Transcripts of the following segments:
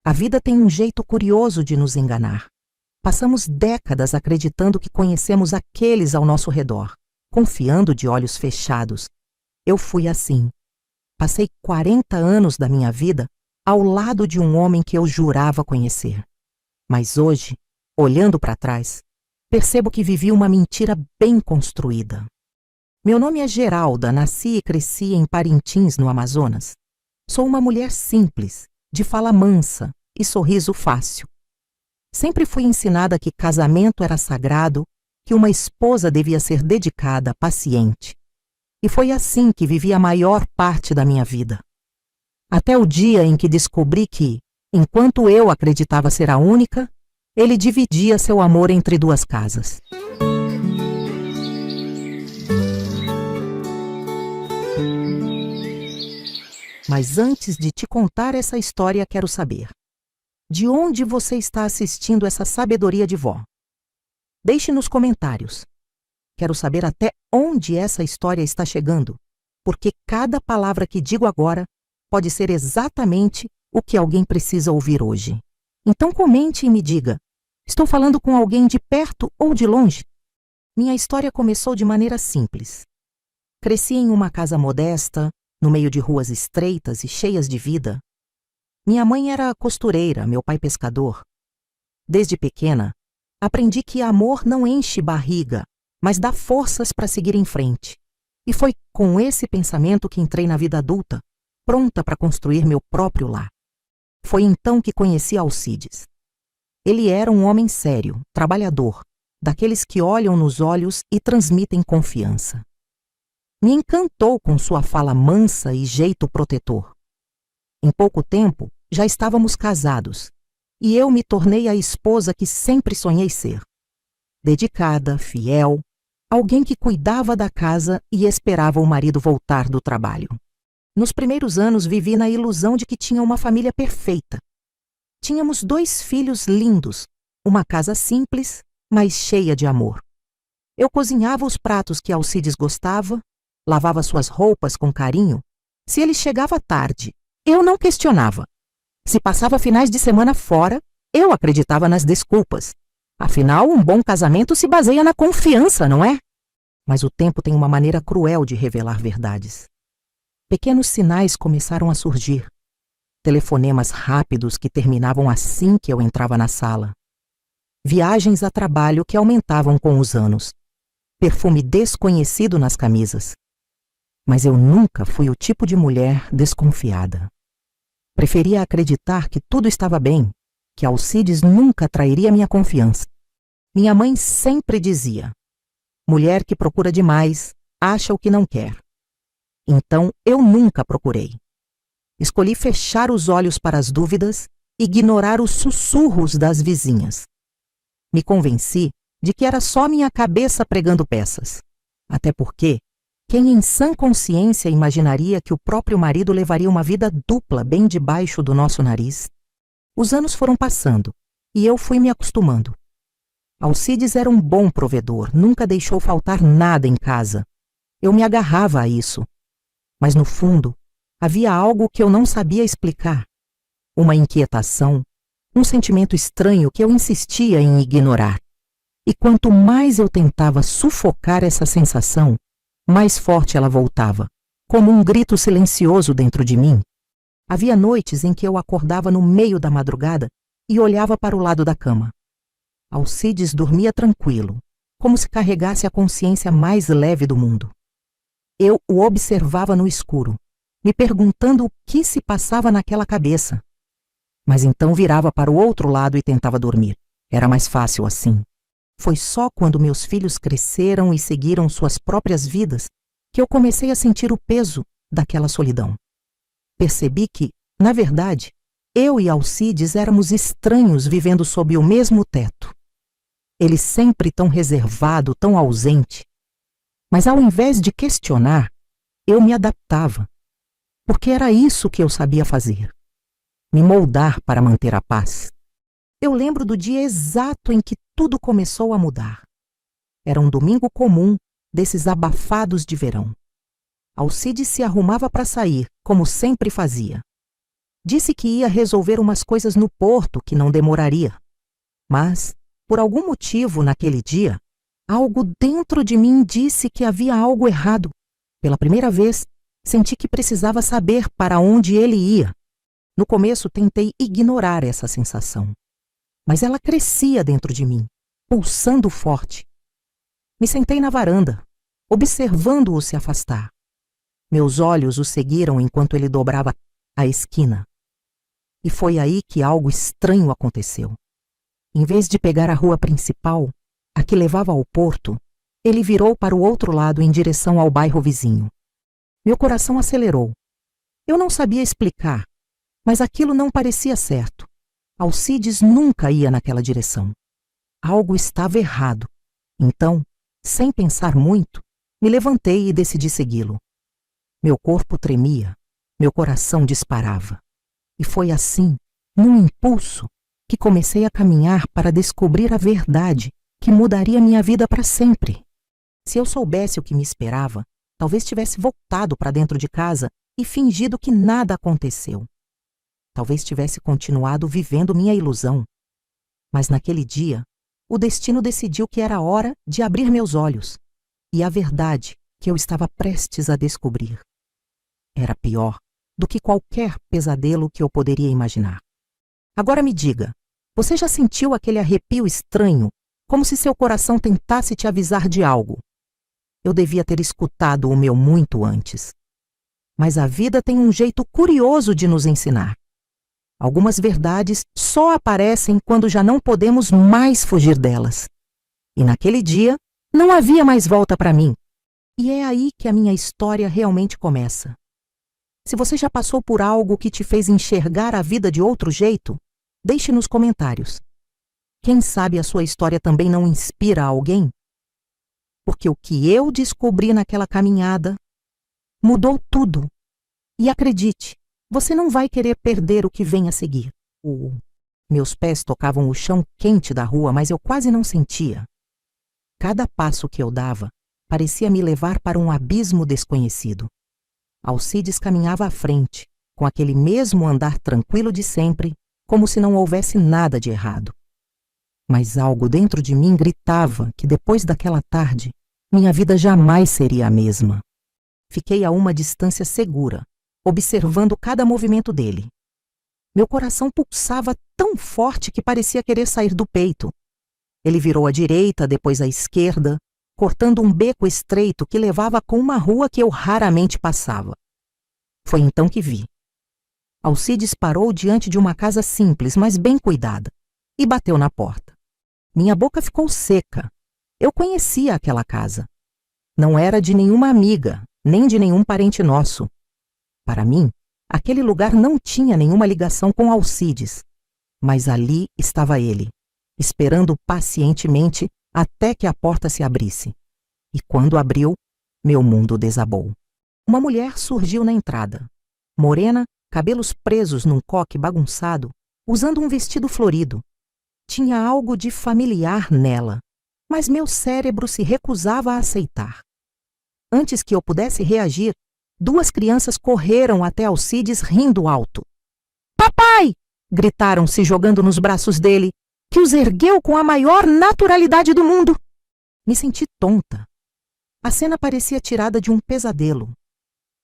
A vida tem um jeito curioso de nos enganar. Passamos décadas acreditando que conhecemos aqueles ao nosso redor, confiando de olhos fechados. Eu fui assim. Passei 40 anos da minha vida ao lado de um homem que eu jurava conhecer. Mas hoje, olhando para trás, percebo que vivi uma mentira bem construída. Meu nome é Geralda, nasci e cresci em Parintins, no Amazonas. Sou uma mulher simples, de fala mansa e sorriso fácil. Sempre fui ensinada que casamento era sagrado, que uma esposa devia ser dedicada, paciente. E foi assim que vivi a maior parte da minha vida. Até o dia em que descobri que, enquanto eu acreditava ser a única, ele dividia seu amor entre duas casas. Mas antes de te contar essa história, quero saber: de onde você está assistindo essa sabedoria de vó? Deixe nos comentários. Quero saber até onde essa história está chegando, porque cada palavra que digo agora pode ser exatamente o que alguém precisa ouvir hoje. Então comente e me diga: estou falando com alguém de perto ou de longe? Minha história começou de maneira simples. Cresci em uma casa modesta, no meio de ruas estreitas e cheias de vida. Minha mãe era costureira, meu pai pescador. Desde pequena, aprendi que amor não enche barriga, mas dá forças para seguir em frente. E foi com esse pensamento que entrei na vida adulta, pronta para construir meu próprio lar. Foi então que conheci Alcides. Ele era um homem sério, trabalhador, daqueles que olham nos olhos e transmitem confiança. Me encantou com sua fala mansa e jeito protetor. Em pouco tempo, já estávamos casados, e eu me tornei a esposa que sempre sonhei ser. Dedicada, fiel, alguém que cuidava da casa e esperava o marido voltar do trabalho. Nos primeiros anos vivi na ilusão de que tinha uma família perfeita. Tínhamos 2 filhos lindos, uma casa simples, mas cheia de amor. Eu cozinhava os pratos que Alcides gostava, lavava suas roupas com carinho. Se ele chegava tarde, eu não questionava. Se passava finais de semana fora, eu acreditava nas desculpas. Afinal, um bom casamento se baseia na confiança, não é? Mas o tempo tem uma maneira cruel de revelar verdades. Pequenos sinais começaram a surgir. Telefonemas rápidos que terminavam assim que eu entrava na sala. Viagens a trabalho que aumentavam com os anos. Perfume desconhecido nas camisas. Mas eu nunca fui o tipo de mulher desconfiada. Preferia acreditar que tudo estava bem, que Alcides nunca trairia minha confiança. Minha mãe sempre dizia: mulher que procura demais, acha o que não quer. Então eu nunca procurei. Escolhi fechar os olhos para as dúvidas e ignorar os sussurros das vizinhas. Me convenci de que era só minha cabeça pregando peças. Até porque quem em sã consciência imaginaria que o próprio marido levaria uma vida dupla bem debaixo do nosso nariz? Os anos foram passando e eu fui me acostumando. Alcides era um bom provedor, nunca deixou faltar nada em casa. Eu me agarrava a isso. Mas no fundo, havia algo que eu não sabia explicar. Uma inquietação, um sentimento estranho que eu insistia em ignorar. E quanto mais eu tentava sufocar essa sensação, mais forte ela voltava, como um grito silencioso dentro de mim. Havia noites em que eu acordava no meio da madrugada e olhava para o lado da cama. Alcides dormia tranquilo, como se carregasse a consciência mais leve do mundo. Eu o observava no escuro, me perguntando o que se passava naquela cabeça. Mas então virava para o outro lado e tentava dormir. Era mais fácil assim. Foi só quando meus filhos cresceram e seguiram suas próprias vidas que eu comecei a sentir o peso daquela solidão. Percebi que, na verdade, eu e Alcides éramos estranhos vivendo sob o mesmo teto. Ele sempre tão reservado, tão ausente. Mas ao invés de questionar, eu me adaptava, porque era isso que eu sabia fazer. Me moldar para manter a paz. Eu lembro do dia exato em que tudo começou a mudar. Era um domingo comum, desses abafados de verão. Alcides se arrumava para sair, como sempre fazia. Disse que ia resolver umas coisas no porto que não demoraria. Mas, por algum motivo, naquele dia, algo dentro de mim disse que havia algo errado. Pela primeira vez, senti que precisava saber para onde ele ia. No começo, tentei ignorar essa sensação. Mas ela crescia dentro de mim, pulsando forte. Me sentei na varanda, observando-o se afastar. Meus olhos o seguiram enquanto ele dobrava a esquina. E foi aí que algo estranho aconteceu. Em vez de pegar a rua principal, a que levava ao porto, ele virou para o outro lado em direção ao bairro vizinho. Meu coração acelerou. Eu não sabia explicar, mas aquilo não parecia certo. Alcides nunca ia naquela direção. Algo estava errado. Então, sem pensar muito, me levantei e decidi segui-lo. Meu corpo tremia, meu coração disparava. E foi assim, num impulso, que comecei a caminhar para descobrir a verdade que mudaria minha vida para sempre. Se eu soubesse o que me esperava, talvez tivesse voltado para dentro de casa e fingido que nada aconteceu. Talvez tivesse continuado vivendo minha ilusão. Mas naquele dia, o destino decidiu que era hora de abrir meus olhos. E a verdade que eu estava prestes a descobrir era pior do que qualquer pesadelo que eu poderia imaginar. Agora me diga, você já sentiu aquele arrepio estranho, como se seu coração tentasse te avisar de algo? Eu devia ter escutado o meu muito antes. Mas a vida tem um jeito curioso de nos ensinar. Algumas verdades só aparecem quando já não podemos mais fugir delas. E naquele dia, não havia mais volta para mim. E é aí que a minha história realmente começa. Se você já passou por algo que te fez enxergar a vida de outro jeito, deixe nos comentários. Quem sabe a sua história também não inspira alguém? Porque o que eu descobri naquela caminhada mudou tudo. E acredite, você não vai querer perder o que vem a seguir. Meus pés tocavam o chão quente da rua, mas eu quase não sentia. Cada passo que eu dava parecia me levar para um abismo desconhecido. Alcides caminhava à frente, com aquele mesmo andar tranquilo de sempre, como se não houvesse nada de errado. Mas algo dentro de mim gritava que depois daquela tarde, minha vida jamais seria a mesma. Fiquei a uma distância segura, observando cada movimento dele. Meu coração pulsava tão forte que parecia querer sair do peito. Ele virou à direita, depois à esquerda, cortando um beco estreito que levava com uma rua que eu raramente passava. Foi então que vi. Alcides parou diante de uma casa simples, mas bem cuidada, e bateu na porta. Minha boca ficou seca. Eu conhecia aquela casa. Não era de nenhuma amiga, nem de nenhum parente nosso. Para mim, aquele lugar não tinha nenhuma ligação com Alcides, mas ali estava ele, esperando pacientemente até que a porta se abrisse. E quando abriu, meu mundo desabou. Uma mulher surgiu na entrada. Morena, cabelos presos num coque bagunçado, usando um vestido florido. Tinha algo de familiar nela, mas meu cérebro se recusava a aceitar. Antes que eu pudesse reagir, duas crianças correram até Alcides rindo alto. "Papai!" gritaram, se jogando nos braços dele, que os ergueu com a maior naturalidade do mundo. Me senti tonta. A cena parecia tirada de um pesadelo.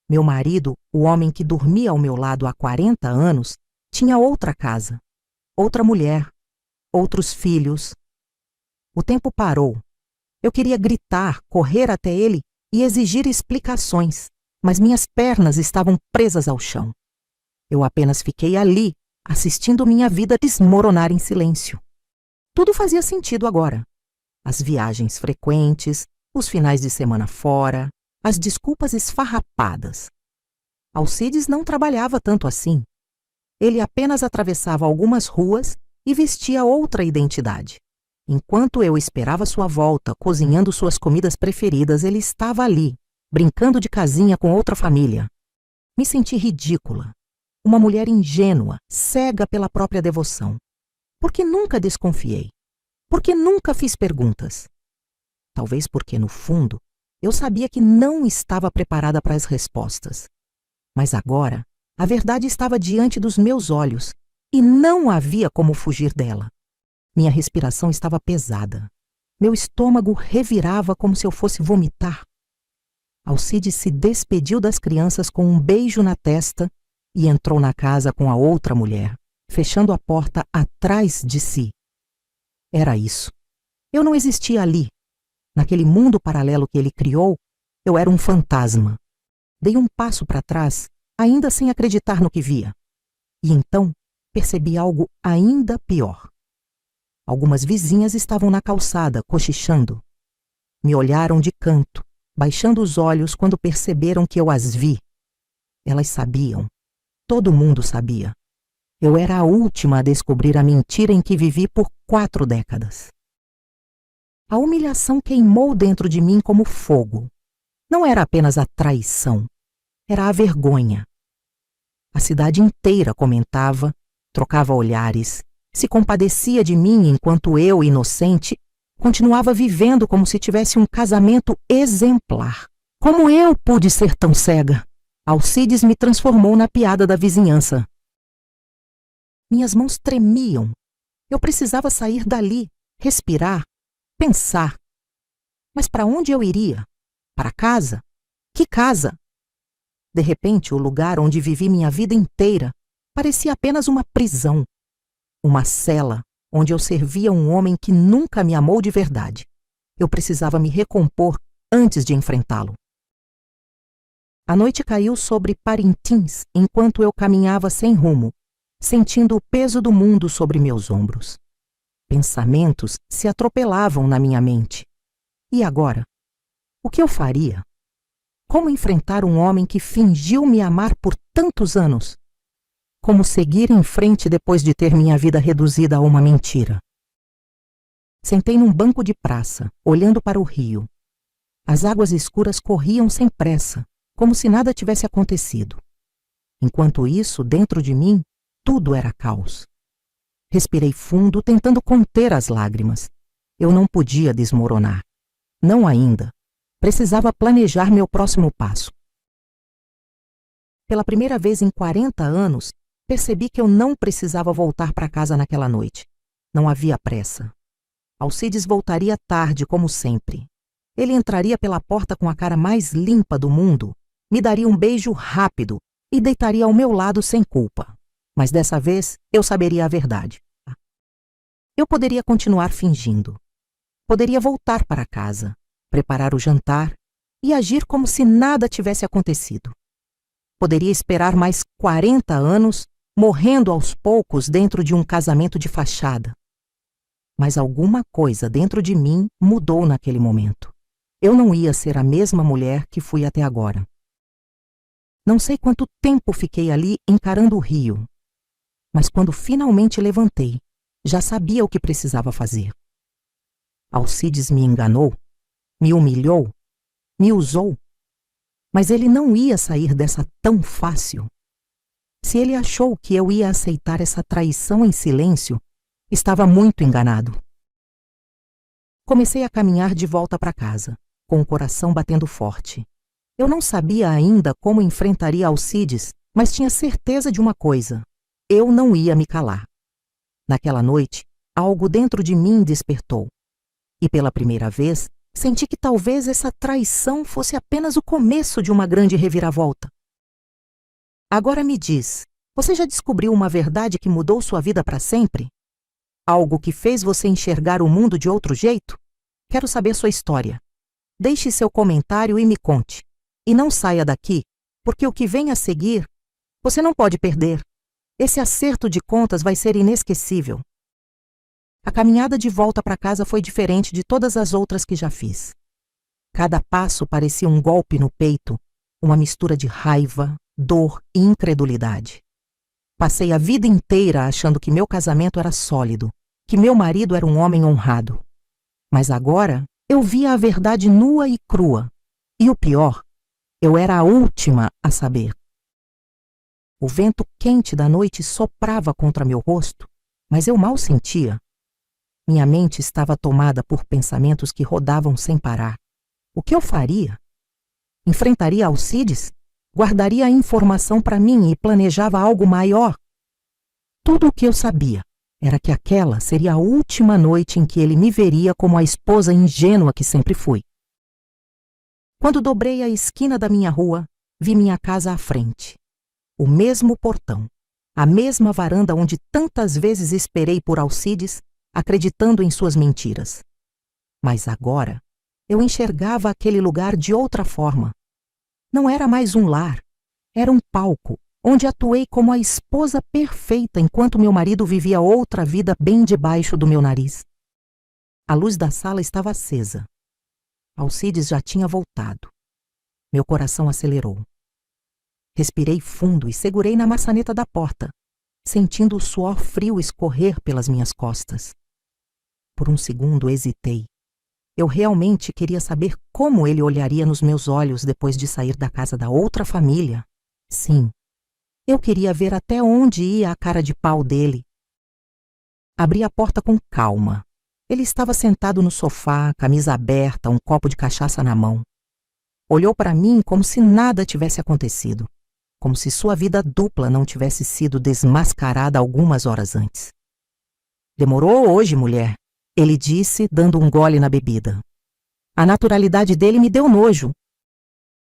Meu marido, o homem que dormia ao meu lado há 40 anos, tinha outra casa, outra mulher, outros filhos. O tempo parou. Eu queria gritar, correr até ele e exigir explicações, mas minhas pernas estavam presas ao chão. Eu apenas fiquei ali, assistindo minha vida desmoronar em silêncio. Tudo fazia sentido agora. As viagens frequentes, os finais de semana fora, as desculpas esfarrapadas. Alcides não trabalhava tanto assim. Ele apenas atravessava algumas ruas e vestia outra identidade. Enquanto eu esperava sua volta, cozinhando suas comidas preferidas, ele estava ali, brincando de casinha com outra família. Me senti ridícula. Uma mulher ingênua, cega pela própria devoção. Porque nunca desconfiei. Porque nunca fiz perguntas. Talvez porque, no fundo, eu sabia que não estava preparada para as respostas. Mas agora, A verdade estava diante dos meus olhos e não havia como fugir dela. Minha respiração estava pesada. Meu estômago revirava como se eu fosse vomitar. Alcides se despediu das crianças com um beijo na testa e entrou na casa com a outra mulher, fechando a porta atrás de si. Era isso. Eu não existia ali. Naquele mundo paralelo que ele criou, eu era um fantasma. Dei um passo para trás, ainda sem acreditar no que via. E então percebi algo ainda pior. Algumas vizinhas estavam na calçada, cochichando. Me olharam de canto, baixando os olhos quando perceberam que eu as vi. Elas sabiam. Todo mundo sabia. Eu era a última a descobrir a mentira em que vivi por 4 décadas. A humilhação queimou dentro de mim como fogo. Não era apenas a traição, era a vergonha. A cidade inteira comentava, trocava olhares, se compadecia de mim enquanto eu, inocente, continuava vivendo como se tivesse um casamento exemplar. Como eu pude ser tão cega? Alcides me transformou na piada da vizinhança. Minhas mãos tremiam. Eu precisava sair dali, respirar, pensar. Mas para onde eu iria? Para casa? Que casa? De repente, o lugar onde vivi minha vida inteira parecia apenas uma prisão. Uma cela onde eu servia um homem que nunca me amou de verdade. Eu precisava me recompor antes de enfrentá-lo. A noite caiu sobre Parintins enquanto eu caminhava sem rumo, sentindo o peso do mundo sobre meus ombros. Pensamentos se atropelavam na minha mente. E agora? O que eu faria? Como enfrentar um homem que fingiu me amar por tantos anos? Como seguir em frente depois de ter minha vida reduzida a uma mentira? Sentei num banco de praça, olhando para o rio. As águas escuras corriam sem pressa, como se nada tivesse acontecido. Enquanto isso, dentro de mim, tudo era caos. Respirei fundo, tentando conter as lágrimas. Eu não podia desmoronar. Não ainda. Precisava planejar meu próximo passo. Pela primeira vez em 40 anos, percebi que eu não precisava voltar para casa naquela noite. Não havia pressa. Alcides voltaria tarde, como sempre. Ele entraria pela porta com a cara mais limpa do mundo, me daria um beijo rápido e deitaria ao meu lado sem culpa. Mas dessa vez eu saberia a verdade. Eu poderia continuar fingindo. Poderia voltar para casa, preparar o jantar e agir como se nada tivesse acontecido. Poderia esperar mais 40 anos, morrendo aos poucos dentro de um casamento de fachada. Mas alguma coisa dentro de mim mudou naquele momento. Eu não ia ser a mesma mulher que fui até agora. Não sei quanto tempo fiquei ali encarando o rio, mas quando finalmente levantei, já sabia o que precisava fazer. Alcides me enganou, me humilhou, me usou, mas ele não ia sair dessa tão fácil. Se ele achou que eu ia aceitar essa traição em silêncio, estava muito enganado. Comecei a caminhar de volta para casa, com o coração batendo forte. Eu não sabia ainda como enfrentaria Alcides, mas tinha certeza de uma coisa: eu não ia me calar. Naquela noite, algo dentro de mim despertou. E pela primeira vez, senti que talvez essa traição fosse apenas o começo de uma grande reviravolta. Agora me diz, você já descobriu uma verdade que mudou sua vida para sempre? Algo que fez você enxergar o mundo de outro jeito? Quero saber sua história. Deixe seu comentário e me conte. E não saia daqui, porque o que vem a seguir, você não pode perder. Esse acerto de contas vai ser inesquecível. A caminhada de volta para casa foi diferente de todas as outras que já fiz. Cada passo parecia um golpe no peito, uma mistura de raiva, dor e incredulidade. Passei a vida inteira achando que meu casamento era sólido, que meu marido era um homem honrado. Mas agora eu via a verdade nua e crua. E o pior, eu era a última a saber. O vento quente da noite soprava contra meu rosto, mas eu mal sentia. Minha mente estava tomada por pensamentos que rodavam sem parar. O que eu faria? Enfrentaria Alcides? Guardaria a informação para mim e planejava algo maior. Tudo o que eu sabia era que aquela seria a última noite em que ele me veria como a esposa ingênua que sempre fui. Quando dobrei a esquina da minha rua, vi minha casa à frente. O mesmo portão, a mesma varanda onde tantas vezes esperei por Alcides, acreditando em suas mentiras. Mas agora, eu enxergava aquele lugar de outra forma. Não era mais um lar, era um palco, onde atuei como a esposa perfeita enquanto meu marido vivia outra vida bem debaixo do meu nariz. A luz da sala estava acesa. Alcides já tinha voltado. Meu coração acelerou. Respirei fundo e segurei na maçaneta da porta, sentindo o suor frio escorrer pelas minhas costas. Por um segundo hesitei. Eu realmente queria saber como ele olharia nos meus olhos depois de sair da casa da outra família. Sim, eu queria ver até onde ia a cara de pau dele. Abri a porta com calma. Ele estava sentado no sofá, camisa aberta, um copo de cachaça na mão. Olhou para mim como se nada tivesse acontecido, como se sua vida dupla não tivesse sido desmascarada algumas horas antes. Demorou hoje, mulher, ele disse, dando um gole na bebida. A naturalidade dele me deu nojo.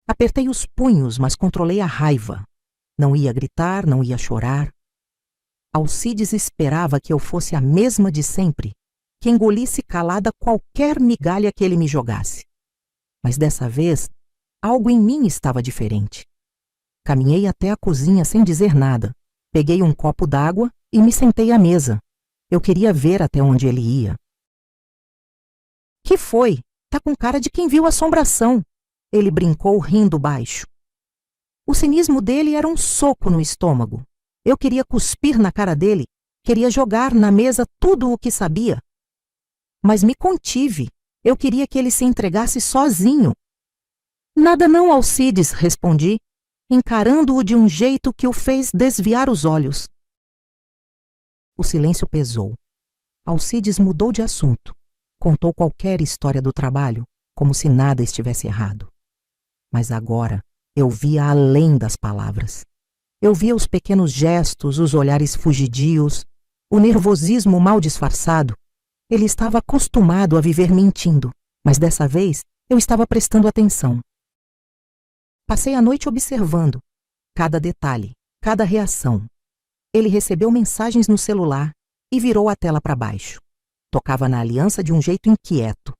Apertei os punhos, mas controlei a raiva. Não ia gritar, não ia chorar. Alcides esperava que eu fosse a mesma de sempre, que engolisse calada qualquer migalha que ele me jogasse. Mas dessa vez, algo em mim estava diferente. Caminhei até a cozinha sem dizer nada. Peguei um copo d'água e me sentei à mesa. Eu queria ver até onde ele ia. Que foi? Tá com cara de quem viu assombração. Ele brincou rindo baixo. O cinismo dele era um soco no estômago. Eu queria cuspir na cara dele, queria jogar na mesa tudo o que sabia. Mas me contive. Eu queria que ele se entregasse sozinho. Nada não, Alcides, respondi, encarando-o de um jeito que o fez desviar os olhos. O silêncio pesou. Alcides mudou de assunto. Contou qualquer história do trabalho, como se nada estivesse errado. Mas agora eu via além das palavras. Eu via os pequenos gestos, os olhares fugidios, o nervosismo mal disfarçado. Ele estava acostumado a viver mentindo, mas dessa vez eu estava prestando atenção. Passei a noite observando cada detalhe, cada reação. Ele recebeu mensagens no celular e virou a tela para baixo. Tocava na aliança de um jeito inquieto.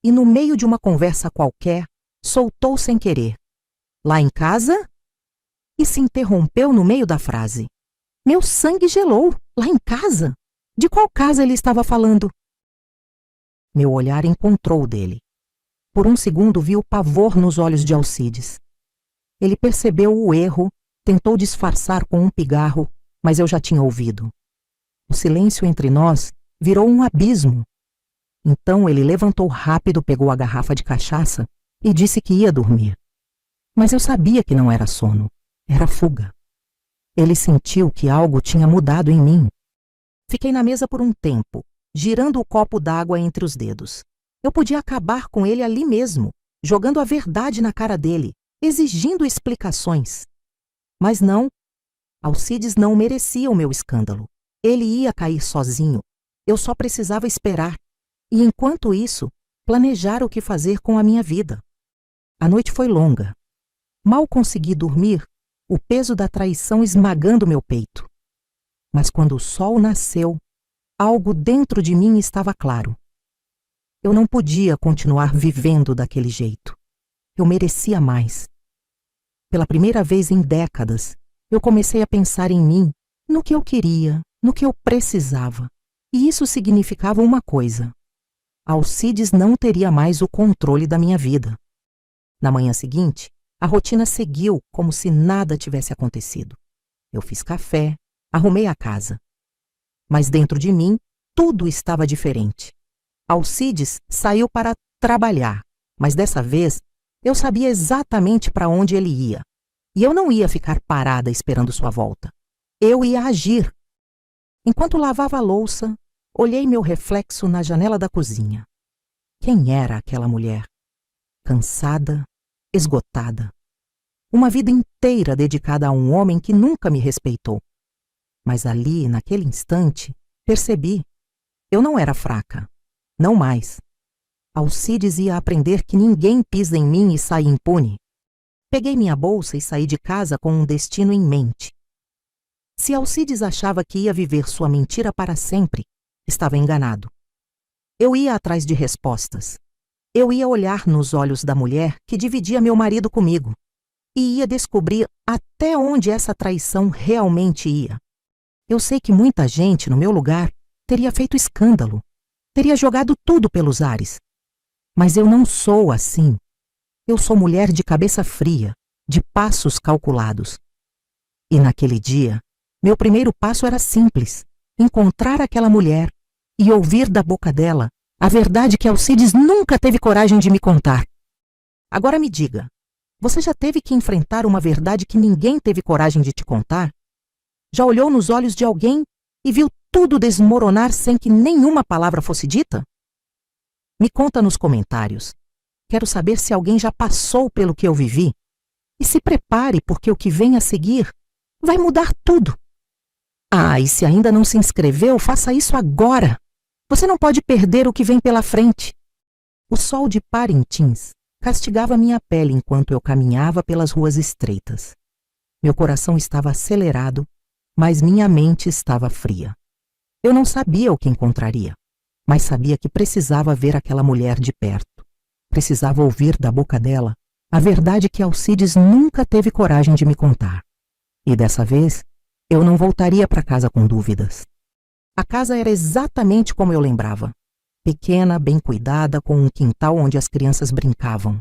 E no meio de uma conversa qualquer, soltou sem querer. Lá em casa? E se interrompeu no meio da frase. Meu sangue gelou. Lá em casa? De qual casa ele estava falando? Meu olhar encontrou o dele. Por um segundo vi o pavor nos olhos de Alcides. Ele percebeu o erro, tentou disfarçar com um pigarro, mas eu já tinha ouvido. O silêncio entre nós virou um abismo. Então ele levantou rápido, pegou a garrafa de cachaça e disse que ia dormir. Mas eu sabia que não era sono, era fuga. Ele sentiu que algo tinha mudado em mim. Fiquei na mesa por um tempo, girando o copo d'água entre os dedos. Eu podia acabar com ele ali mesmo, jogando a verdade na cara dele, exigindo explicações. Mas não, Alcides não merecia o meu escândalo. Ele ia cair sozinho. Eu só precisava esperar. E enquanto isso, planejar o que fazer com a minha vida. A noite foi longa. Mal consegui dormir, o peso da traição esmagando meu peito. Mas quando o sol nasceu, algo dentro de mim estava claro. Eu não podia continuar vivendo daquele jeito. Eu merecia mais. Pela primeira vez em décadas, eu comecei a pensar em mim, no que eu queria, no que eu precisava. E isso significava uma coisa. Alcides não teria mais o controle da minha vida. Na manhã seguinte, a rotina seguiu como se nada tivesse acontecido. Eu fiz café, arrumei a casa. Mas dentro de mim, tudo estava diferente. Alcides saiu para trabalhar, mas dessa vez eu sabia exatamente para onde ele ia. E eu não ia ficar parada esperando sua volta. Eu ia agir. Enquanto lavava a louça, olhei meu reflexo na janela da cozinha. Quem era aquela mulher? Cansada, esgotada. Uma vida inteira dedicada a um homem que nunca me respeitou. Mas ali, naquele instante, percebi. Eu não era fraca. Não mais. Alcides ia aprender que ninguém pisa em mim e sai impune. Peguei minha bolsa e saí de casa com um destino em mente. Se Alcides achava que ia viver sua mentira para sempre, estava enganado. Eu ia atrás de respostas. Eu ia olhar nos olhos da mulher que dividia meu marido comigo e ia descobrir até onde essa traição realmente ia. Eu sei que muita gente, no meu lugar, teria feito escândalo, teria jogado tudo pelos ares. Mas eu não sou assim. Eu sou mulher de cabeça fria, de passos calculados. E naquele dia, meu primeiro passo era simples: encontrar aquela mulher e ouvir da boca dela a verdade que Alcides nunca teve coragem de me contar. Agora me diga, você já teve que enfrentar uma verdade que ninguém teve coragem de te contar? Já olhou nos olhos de alguém e viu tudo desmoronar sem que nenhuma palavra fosse dita? Me conta nos comentários. Quero saber se alguém já passou pelo que eu vivi. E se prepare, porque o que vem a seguir vai mudar tudo. Ah, e se ainda não se inscreveu, faça isso agora. Você não pode perder o que vem pela frente. O sol de Parintins castigava minha pele enquanto eu caminhava pelas ruas estreitas. Meu coração estava acelerado, mas minha mente estava fria. Eu não sabia o que encontraria, mas sabia que precisava ver aquela mulher de perto. Precisava ouvir da boca dela a verdade que Alcides nunca teve coragem de me contar. E dessa vez, eu não voltaria para casa com dúvidas. A casa era exatamente como eu lembrava. Pequena, bem cuidada, com um quintal onde as crianças brincavam.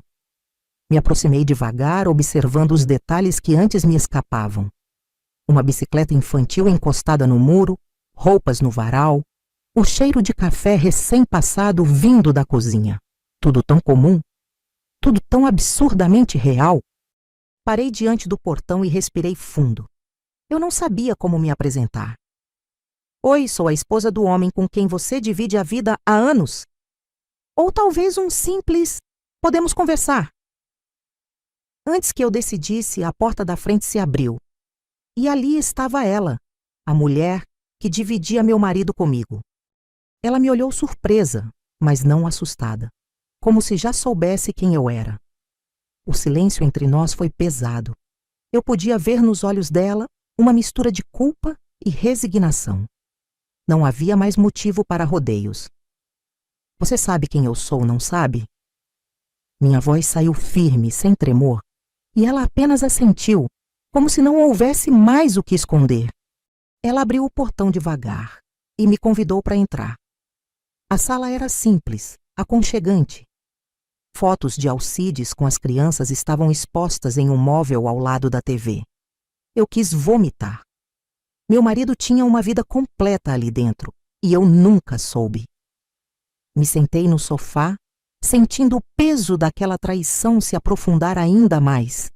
Me aproximei devagar, observando os detalhes que antes me escapavam. Uma bicicleta infantil encostada no muro, roupas no varal, o cheiro de café recém-passado vindo da cozinha. Tudo tão comum, tudo tão absurdamente real. Parei diante do portão e respirei fundo. Eu não sabia como me apresentar. Oi, sou a esposa do homem com quem você divide a vida há anos. Ou talvez um simples, podemos conversar. Antes que eu decidisse, a porta da frente se abriu. E ali estava ela, a mulher que dividia meu marido comigo. Ela me olhou surpresa, mas não assustada, como se já soubesse quem eu era. O silêncio entre nós foi pesado. Eu podia ver nos olhos dela uma mistura de culpa e resignação. Não havia mais motivo para rodeios. Você sabe quem eu sou, não sabe? Minha voz saiu firme, sem tremor, e ela apenas assentiu, como se não houvesse mais o que esconder. Ela abriu o portão devagar e me convidou para entrar. A sala era simples, aconchegante. Fotos de Alcides com as crianças estavam expostas em um móvel ao lado da TV. Eu quis vomitar. Meu marido tinha uma vida completa ali dentro, e eu nunca soube. Me sentei no sofá, sentindo o peso daquela traição se aprofundar ainda mais.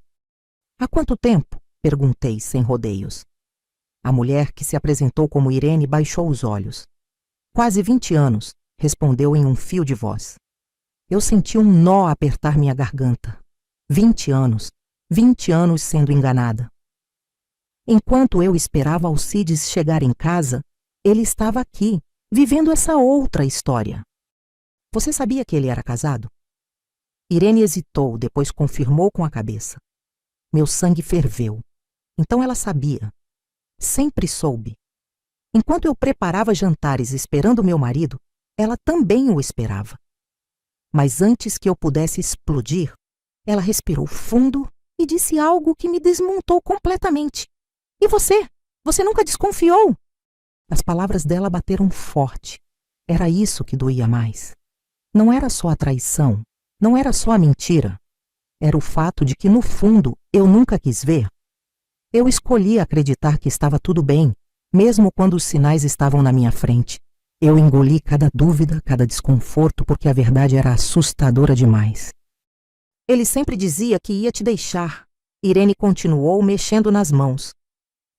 Há quanto tempo? Perguntei, sem rodeios. A mulher que se apresentou como Irene baixou os olhos. Quase 20 anos, respondeu em um fio de voz. Eu senti um nó apertar minha garganta. 20 anos sendo enganada. Enquanto eu esperava Alcides chegar em casa, ele estava aqui, vivendo essa outra história. Você sabia que ele era casado? Irene hesitou, depois confirmou com a cabeça. Meu sangue ferveu. Então ela sabia. Sempre soube. Enquanto eu preparava jantares esperando meu marido, ela também o esperava. Mas antes que eu pudesse explodir, ela respirou fundo e disse algo que me desmontou completamente. E você? Você nunca desconfiou? As palavras dela bateram forte. Era isso que doía mais. Não era só a traição, não era só a mentira. Era o fato de que, no fundo, eu nunca quis ver. Eu escolhi acreditar que estava tudo bem, mesmo quando os sinais estavam na minha frente. Eu engoli cada dúvida, cada desconforto, porque a verdade era assustadora demais. Ele sempre dizia que ia te deixar. Irene continuou mexendo nas mãos.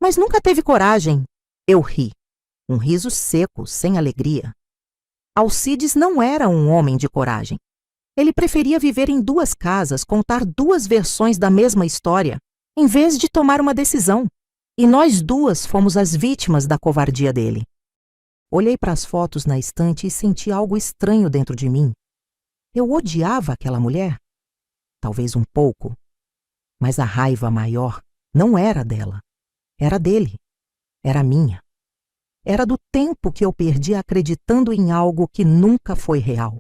Mas nunca teve coragem. Eu ri. Um riso seco, sem alegria. Alcides não era um homem de coragem. Ele preferia viver em 2 casas, contar 2 versões da mesma história, em vez de tomar uma decisão. E nós 2 fomos as vítimas da covardia dele. Olhei para as fotos na estante e senti algo estranho dentro de mim. Eu odiava aquela mulher? Talvez um pouco. Mas a raiva maior não era dela. Era dele. Era minha. Era do tempo que eu perdi acreditando em algo que nunca foi real.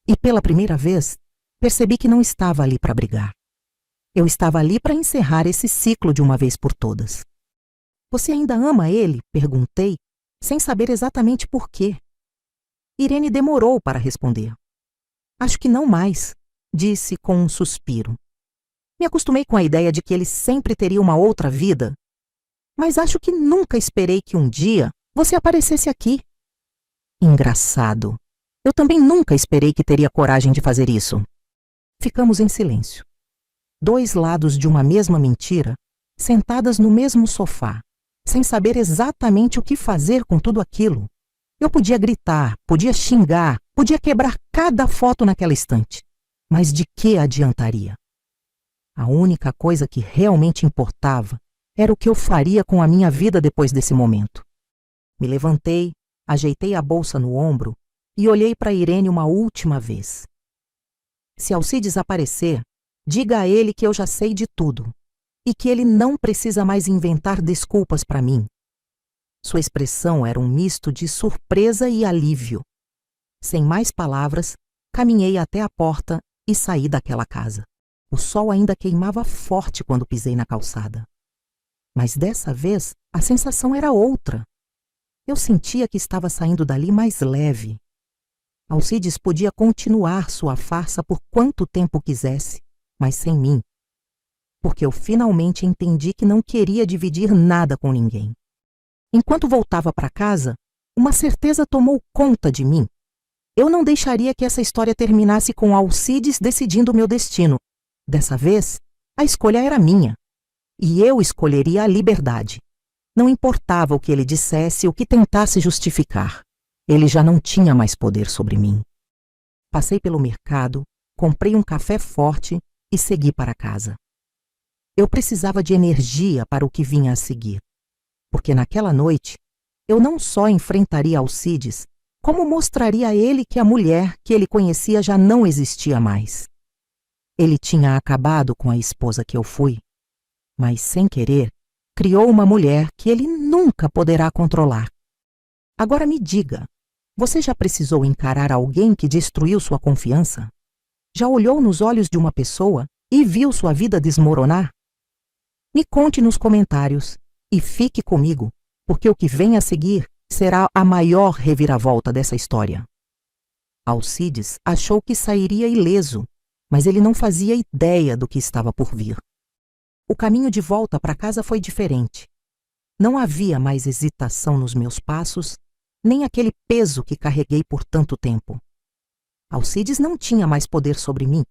E pela primeira vez, percebi que não estava ali para brigar. Eu estava ali para encerrar esse ciclo de uma vez por todas. Você ainda ama ele? Perguntei, sem saber exatamente por quê. Irene demorou para responder. Acho que não mais, disse com um suspiro. Me acostumei com a ideia de que ele sempre teria uma outra vida, mas acho que nunca esperei que um dia você aparecesse aqui. Engraçado. Eu também nunca esperei que teria coragem de fazer isso. Ficamos em silêncio. 2 lados de uma mesma mentira, sentadas no mesmo sofá, sem saber exatamente o que fazer com tudo aquilo. Eu podia gritar, podia xingar, podia quebrar cada foto naquela estante. Mas de que adiantaria? A única coisa que realmente importava era o que eu faria com a minha vida depois desse momento. Me levantei, ajeitei a bolsa no ombro e olhei para Irene uma última vez. Se Alcides aparecer, diga a ele que eu já sei de tudo e que ele não precisa mais inventar desculpas para mim. Sua expressão era um misto de surpresa e alívio. Sem mais palavras, caminhei até a porta e saí daquela casa. O sol ainda queimava forte quando pisei na calçada. Mas dessa vez, a sensação era outra. Eu sentia que estava saindo dali mais leve. Alcides podia continuar sua farsa por quanto tempo quisesse, mas sem mim. Porque eu finalmente entendi que não queria dividir nada com ninguém. Enquanto voltava para casa, uma certeza tomou conta de mim. Eu não deixaria que essa história terminasse com Alcides decidindo o meu destino. Dessa vez, a escolha era minha. E eu escolheria a liberdade. Não importava o que ele dissesse, o que tentasse justificar. Ele já não tinha mais poder sobre mim. Passei pelo mercado, comprei um café forte e segui para casa. Eu precisava de energia para o que vinha a seguir. Porque naquela noite, eu não só enfrentaria Alcides, como mostraria a ele que a mulher que ele conhecia já não existia mais. Ele tinha acabado com a esposa que eu fui, mas sem querer, criou uma mulher que ele nunca poderá controlar. Agora me diga, você já precisou encarar alguém que destruiu sua confiança? Já olhou nos olhos de uma pessoa e viu sua vida desmoronar? Me conte nos comentários e fique comigo, porque o que vem a seguir será a maior reviravolta dessa história. Alcides achou que sairia ileso, mas ele não fazia ideia do que estava por vir. O caminho de volta para casa foi diferente. Não havia mais hesitação nos meus passos, nem aquele peso que carreguei por tanto tempo. Alcides não tinha mais poder sobre mim.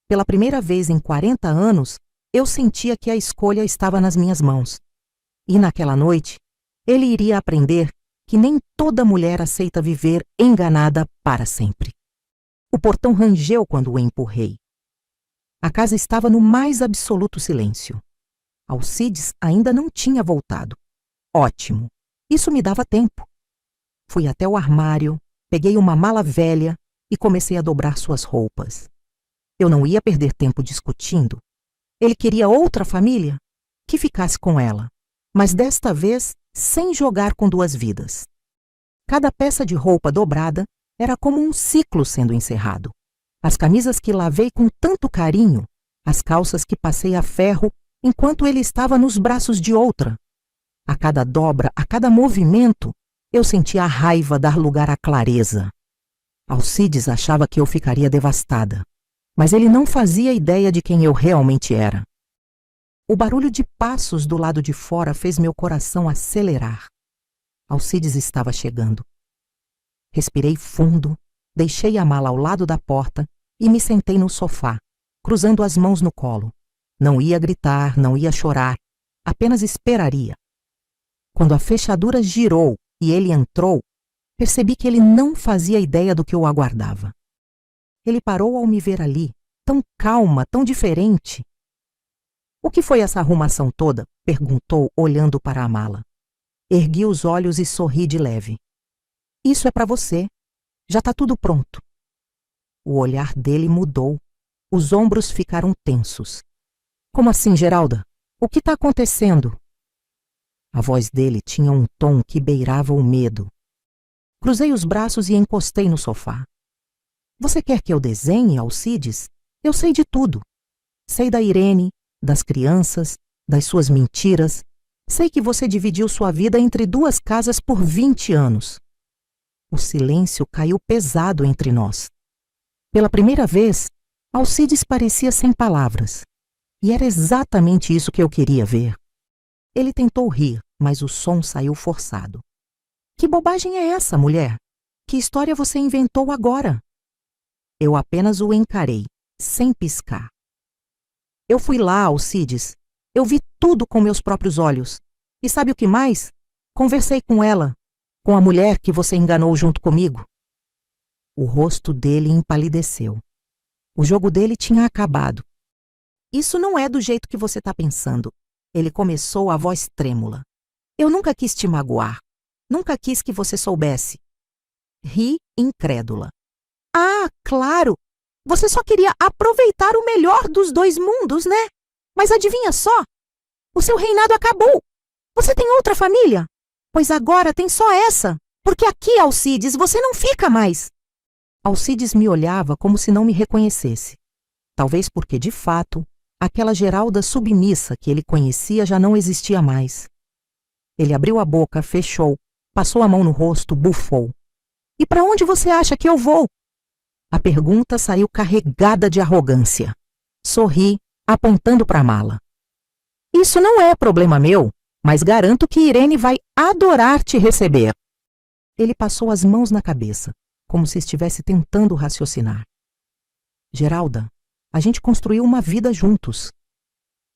Pela primeira vez em 40 anos, eu sentia que a escolha estava nas minhas mãos. E naquela noite, ele iria aprender que nem toda mulher aceita viver enganada para sempre. O portão rangeu quando o empurrei. A casa estava no mais absoluto silêncio. Alcides ainda não tinha voltado. Ótimo! Isso me dava tempo. Fui até o armário, peguei uma mala velha e comecei a dobrar suas roupas. Eu não ia perder tempo discutindo. Ele queria outra família? Que ficasse com ela, mas desta vez sem jogar com 2 vidas. Cada peça de roupa dobrada era como um ciclo sendo encerrado. As camisas que lavei com tanto carinho, as calças que passei a ferro enquanto ele estava nos braços de outra. A cada dobra, a cada movimento, eu sentia a raiva dar lugar à clareza. Alcides achava que eu ficaria devastada, mas ele não fazia ideia de quem eu realmente era. O barulho de passos do lado de fora fez meu coração acelerar. Alcides estava chegando. Respirei fundo, deixei a mala ao lado da porta e me sentei no sofá, cruzando as mãos no colo. Não ia gritar, não ia chorar, apenas esperaria. Quando a fechadura girou e ele entrou, percebi que ele não fazia ideia do que eu aguardava. Ele parou ao me ver ali, tão calma, tão diferente. O que foi essa arrumação toda? Perguntou, olhando para a mala. Ergui os olhos e sorri de leve. Isso é para você. Já está tudo pronto. O olhar dele mudou. Os ombros ficaram tensos. Como assim, Geralda? O que está acontecendo? A voz dele tinha um tom que beirava o medo. Cruzei os braços e encostei no sofá. Você quer que eu desenhe, Alcides? Eu sei de tudo. Sei da Irene, das crianças, das suas mentiras. Sei que você dividiu sua vida entre duas casas por 20 anos. O silêncio caiu pesado entre nós. Pela primeira vez, Alcides parecia sem palavras. E era exatamente isso que eu queria ver. Ele tentou rir, mas o som saiu forçado. Que bobagem é essa, mulher? Que história você inventou agora? Eu apenas o encarei, sem piscar. Eu fui lá, Alcides. Eu vi tudo com meus próprios olhos. E sabe o que mais? Conversei com ela, com a mulher que você enganou junto comigo. O rosto dele empalideceu. O jogo dele tinha acabado. Isso não é do jeito que você está pensando. Ele começou, a voz trêmula. Eu nunca quis te magoar. Nunca quis que você soubesse. Ri, incrédula. Ah, claro! Você só queria aproveitar o melhor dos dois mundos, né? Mas adivinha só? O seu reinado acabou. Você tem outra família? Pois agora tem só essa. Porque aqui, Alcides, você não fica mais. Alcides me olhava como se não me reconhecesse. Talvez porque, de fato, aquela Geralda submissa que ele conhecia já não existia mais. Ele abriu a boca, fechou, passou a mão no rosto, bufou. E para onde você acha que eu vou? A pergunta saiu carregada de arrogância. Sorri, apontando para a mala. Isso não é problema meu, mas garanto que Irene vai adorar te receber. Ele passou as mãos na cabeça, como se estivesse tentando raciocinar. Geralda, a gente construiu uma vida juntos.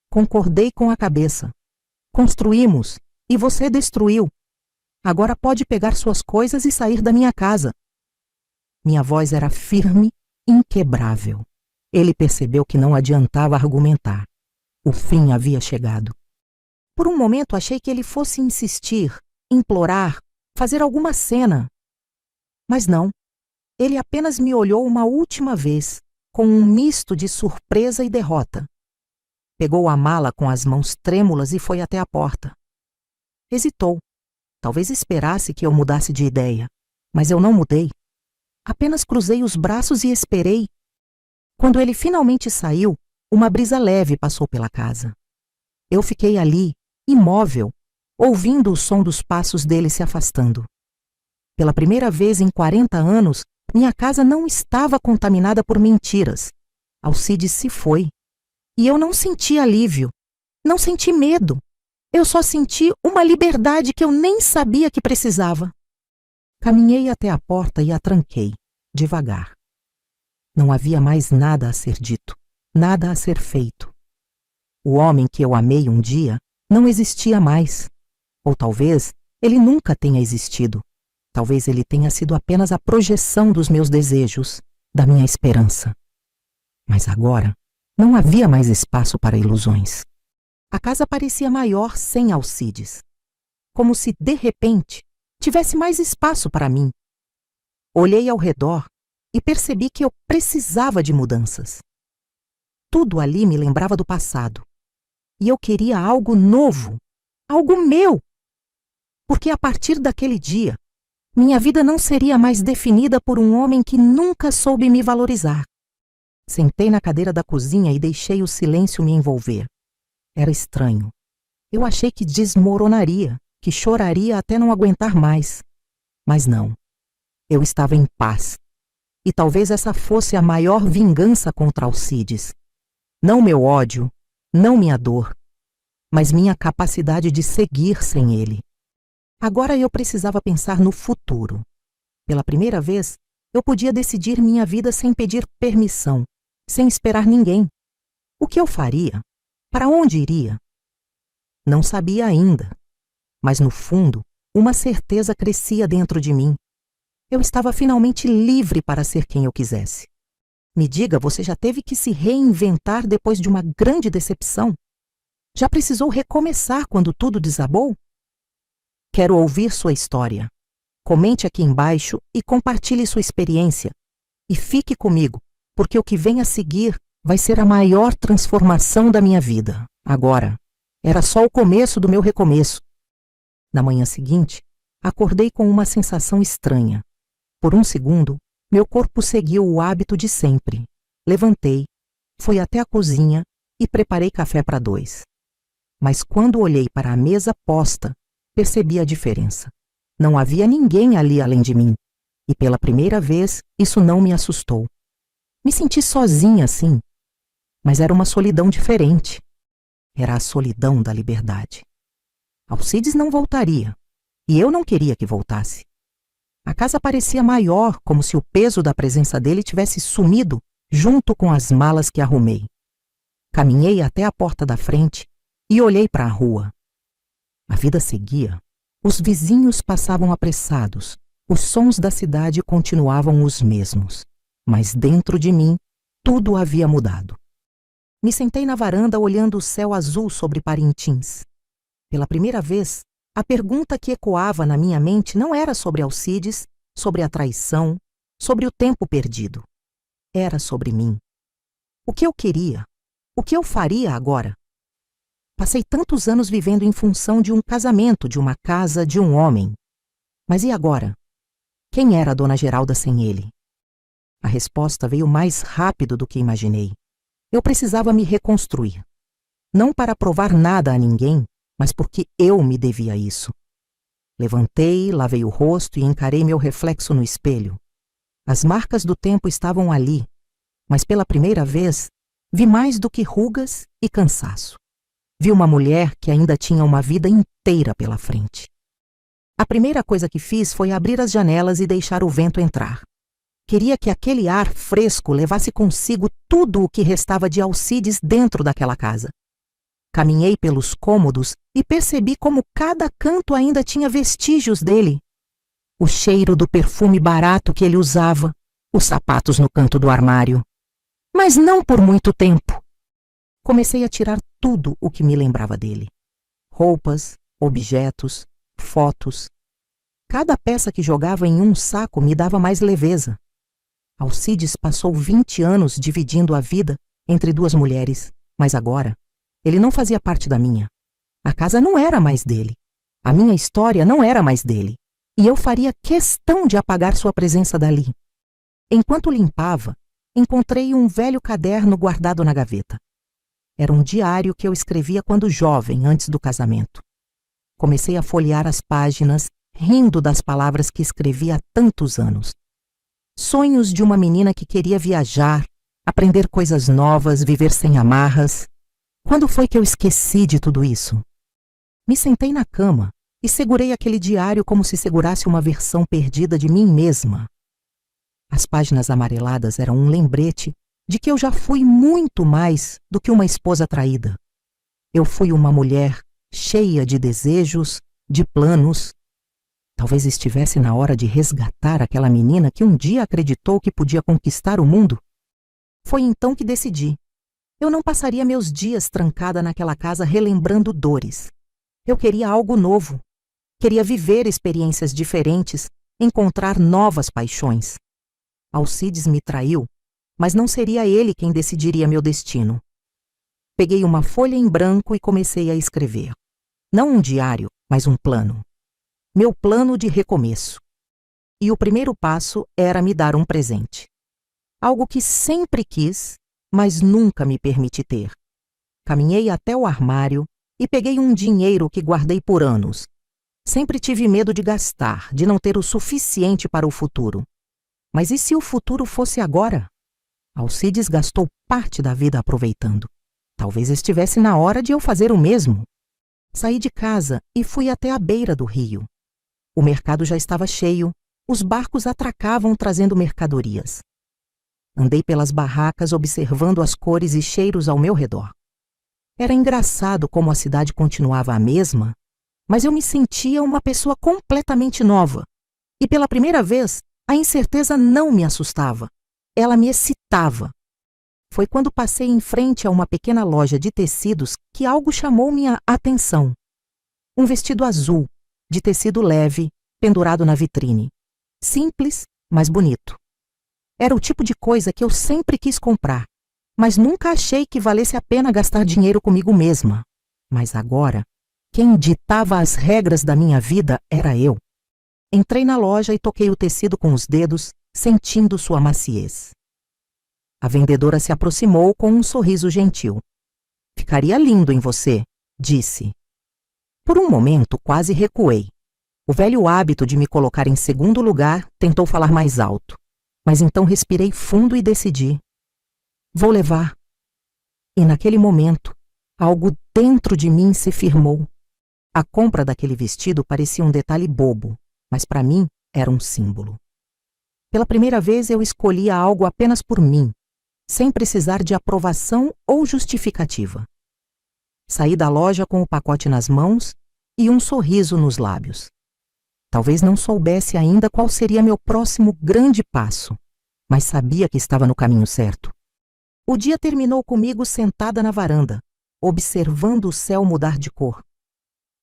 Concordei com a cabeça. Construímos e você destruiu. Agora pode pegar suas coisas e sair da minha casa. Minha voz era firme, inquebrável. Ele percebeu que não adiantava argumentar. O fim havia chegado. Por um momento achei que ele fosse insistir, implorar, fazer alguma cena. Mas não. Ele apenas me olhou uma última vez, com um misto de surpresa e derrota. Pegou a mala com as mãos trêmulas e foi até a porta. Hesitou. Talvez esperasse que eu mudasse de ideia, mas eu não mudei. Apenas cruzei os braços e esperei. Quando ele finalmente saiu, uma brisa leve passou pela casa. Eu fiquei ali, imóvel, ouvindo o som dos passos dele se afastando. Pela primeira vez em 40 anos, minha casa não estava contaminada por mentiras. Alcides se foi. E eu não senti alívio, não senti medo. Eu só senti uma liberdade que eu nem sabia que precisava. Caminhei até a porta e a tranquei, devagar. Não havia mais nada a ser dito, nada a ser feito. O homem que eu amei um dia não existia mais. Ou talvez ele nunca tenha existido. Talvez ele tenha sido apenas a projeção dos meus desejos, da minha esperança. Mas agora não havia mais espaço para ilusões. A casa parecia maior sem Alcides. Como se, de repente, tivesse mais espaço para mim. Olhei ao redor e percebi que eu precisava de mudanças. Tudo ali me lembrava do passado. E eu queria algo novo, algo meu. Porque a partir daquele dia, minha vida não seria mais definida por um homem que nunca soube me valorizar. Sentei na cadeira da cozinha e deixei o silêncio me envolver. Era estranho. Eu achei que desmoronaria, que choraria até não aguentar mais. Mas não. Eu estava em paz. E talvez essa fosse a maior vingança contra Alcides. Não meu ódio, não minha dor, mas minha capacidade de seguir sem ele. Agora eu precisava pensar no futuro. Pela primeira vez, eu podia decidir minha vida sem pedir permissão, sem esperar ninguém. O que eu faria? Para onde iria? Não sabia ainda, mas no fundo, uma certeza crescia dentro de mim. Eu estava finalmente livre para ser quem eu quisesse. Me diga, você já teve que se reinventar depois de uma grande decepção? Já precisou recomeçar quando tudo desabou? Quero ouvir sua história. Comente aqui embaixo e compartilhe sua experiência. E fique comigo, porque o que vem a seguir vai ser a maior transformação da minha vida. Agora, era só o começo do meu recomeço. Na manhã seguinte, acordei com uma sensação estranha. Por um segundo, meu corpo seguiu o hábito de sempre. Levantei, fui até a cozinha e preparei café para 2. Mas quando olhei para a mesa posta, percebi a diferença. Não havia ninguém ali além de mim. E pela primeira vez, isso não me assustou. Me senti sozinha, sim. Mas era uma solidão diferente. Era a solidão da liberdade. Alcides não voltaria. E eu não queria que voltasse. A casa parecia maior, como se o peso da presença dele tivesse sumido junto com as malas que arrumei. Caminhei até a porta da frente e olhei para a rua. A vida seguia. Os vizinhos passavam apressados. Os sons da cidade continuavam os mesmos. Mas dentro de mim, tudo havia mudado. Me sentei na varanda olhando o céu azul sobre Parintins. Pela primeira vez, a pergunta que ecoava na minha mente não era sobre Alcides, sobre a traição, sobre o tempo perdido. Era sobre mim. O que eu queria? O que eu faria agora? Passei tantos anos vivendo em função de um casamento, de uma casa, de um homem. Mas e agora? Quem era a Dona Geralda sem ele? A resposta veio mais rápido do que imaginei. Eu precisava me reconstruir. Não para provar nada a ninguém, mas porque eu me devia isso. Levantei, lavei o rosto e encarei meu reflexo no espelho. As marcas do tempo estavam ali, mas pela primeira vez vi mais do que rugas e cansaço. Vi uma mulher que ainda tinha uma vida inteira pela frente. A primeira coisa que fiz foi abrir as janelas e deixar o vento entrar. Queria que aquele ar fresco levasse consigo tudo o que restava de Alcides dentro daquela casa. Caminhei pelos cômodos e percebi como cada canto ainda tinha vestígios dele. O cheiro do perfume barato que ele usava, os sapatos no canto do armário. Mas não por muito tempo. Comecei a tirar tudo o que me lembrava dele. Roupas, objetos, fotos. Cada peça que jogava em um saco me dava mais leveza. Alcides passou 20 anos dividindo a vida entre 2 mulheres, mas agora ele não fazia parte da minha. A casa não era mais dele. A minha história não era mais dele. E eu faria questão de apagar sua presença dali. Enquanto limpava, encontrei um velho caderno guardado na gaveta. Era um diário que eu escrevia quando jovem, antes do casamento. Comecei a folhear as páginas, rindo das palavras que escrevi há tantos anos. Sonhos de uma menina que queria viajar, aprender coisas novas, viver sem amarras. Quando foi que eu esqueci de tudo isso? Me sentei na cama e segurei aquele diário como se segurasse uma versão perdida de mim mesma. As páginas amareladas eram um lembrete de que eu já fui muito mais do que uma esposa traída. Eu fui uma mulher cheia de desejos, de planos. Talvez estivesse na hora de resgatar aquela menina que um dia acreditou que podia conquistar o mundo. Foi então que decidi. Eu não passaria meus dias trancada naquela casa relembrando dores. Eu queria algo novo. Queria viver experiências diferentes, encontrar novas paixões. Alcides me traiu, mas não seria ele quem decidiria meu destino. Peguei uma folha em branco e comecei a escrever. Não um diário, mas um plano. Meu plano de recomeço. E o primeiro passo era me dar um presente. Algo que sempre quis, mas nunca me permiti ter. Caminhei até o armário e peguei um dinheiro que guardei por anos. Sempre tive medo de gastar, de não ter o suficiente para o futuro. Mas e se o futuro fosse agora? Alcides gastou parte da vida aproveitando. Talvez estivesse na hora de eu fazer o mesmo. Saí de casa e fui até a beira do rio. O mercado já estava cheio, os barcos atracavam trazendo mercadorias. Andei pelas barracas observando as cores e cheiros ao meu redor. Era engraçado como a cidade continuava a mesma, mas eu me sentia uma pessoa completamente nova. E pela primeira vez, a incerteza não me assustava. ela me excitava. Foi quando passei em frente a uma pequena loja de tecidos que algo chamou minha atenção. Um vestido azul, de tecido leve, pendurado na vitrine. Simples, mas bonito. Era o tipo de coisa que eu sempre quis comprar, mas nunca achei que valesse a pena gastar dinheiro comigo mesma. Mas agora, quem ditava as regras da minha vida era eu. Entrei na loja e toquei o tecido com os dedos, sentindo sua maciez. A vendedora se aproximou com um sorriso gentil. "Ficaria lindo em você", disse. Por um momento, quase recuei. O velho hábito de me colocar em segundo lugar tentou falar mais alto, mas então respirei fundo e decidi. Vou levar. E naquele momento, algo dentro de mim se firmou. A compra daquele vestido parecia um detalhe bobo, mas para mim era um símbolo. Pela primeira vez eu escolhia algo apenas por mim, sem precisar de aprovação ou justificativa. Saí da loja com o pacote nas mãos e um sorriso nos lábios. Talvez não soubesse ainda qual seria meu próximo grande passo, mas sabia que estava no caminho certo. O dia terminou comigo sentada na varanda, observando o céu mudar de cor.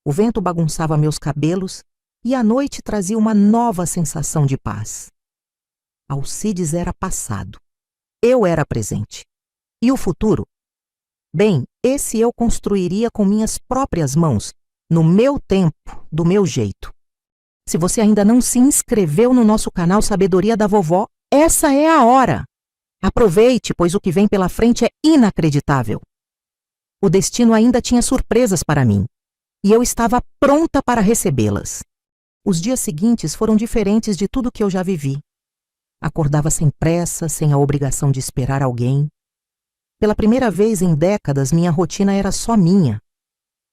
O vento bagunçava meus cabelos e a noite trazia uma nova sensação de paz. Alcides era passado. Eu era presente. E o futuro? Bem, esse eu construiria com minhas próprias mãos, no meu tempo, do meu jeito. Se você ainda não se inscreveu no nosso canal Sabedoria da Vovó, essa é a hora! Aproveite, pois o que vem pela frente é inacreditável. O destino ainda tinha surpresas para mim, e eu estava pronta para recebê-las. Os dias seguintes foram diferentes de tudo que eu já vivi. Acordava sem pressa, sem a obrigação de esperar alguém. Pela primeira vez em décadas, minha rotina era só minha.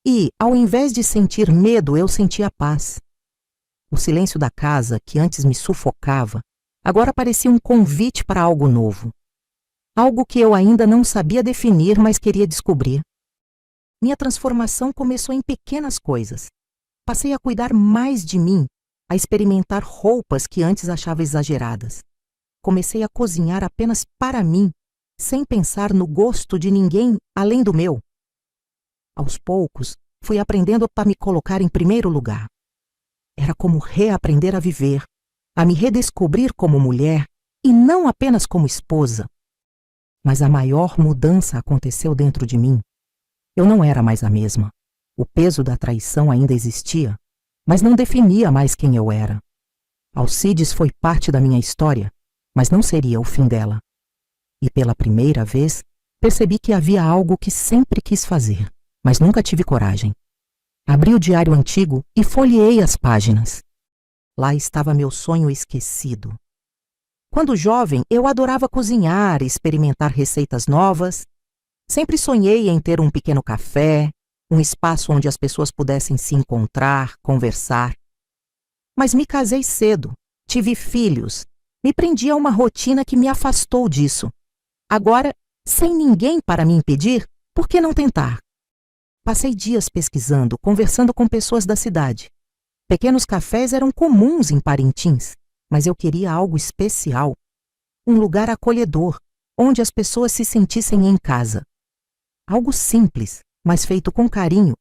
E, ao invés de sentir medo, eu sentia paz. O silêncio da casa, que antes me sufocava, agora parecia um convite para algo novo. Algo que eu ainda não sabia definir, mas queria descobrir. Minha transformação começou em pequenas coisas. Passei a cuidar mais de mim, a experimentar roupas que antes achava exageradas. Comecei a cozinhar apenas para mim, sem pensar no gosto de ninguém além do meu. Aos poucos, fui aprendendo a me colocar em primeiro lugar. Era como reaprender a viver, a me redescobrir como mulher e não apenas como esposa. Mas a maior mudança aconteceu dentro de mim. Eu não era mais a mesma. O peso da traição ainda existia, mas não definia mais quem eu era. Alcides foi parte da minha história, mas não seria o fim dela. E pela primeira vez, percebi que havia algo que sempre quis fazer, mas nunca tive coragem. Abri o diário antigo e folheei as páginas. Lá estava meu sonho esquecido. Quando jovem, eu adorava cozinhar e experimentar receitas novas. Sempre sonhei em ter um pequeno café, um espaço onde as pessoas pudessem se encontrar, conversar. Mas me casei cedo, tive filhos, me prendi a uma rotina que me afastou disso. Agora, sem ninguém para me impedir, por que não tentar? Passei dias pesquisando, conversando com pessoas da cidade. Pequenos cafés eram comuns em Parintins, mas eu queria algo especial. Um lugar acolhedor, onde as pessoas se sentissem em casa. Algo simples, mas feito com carinho.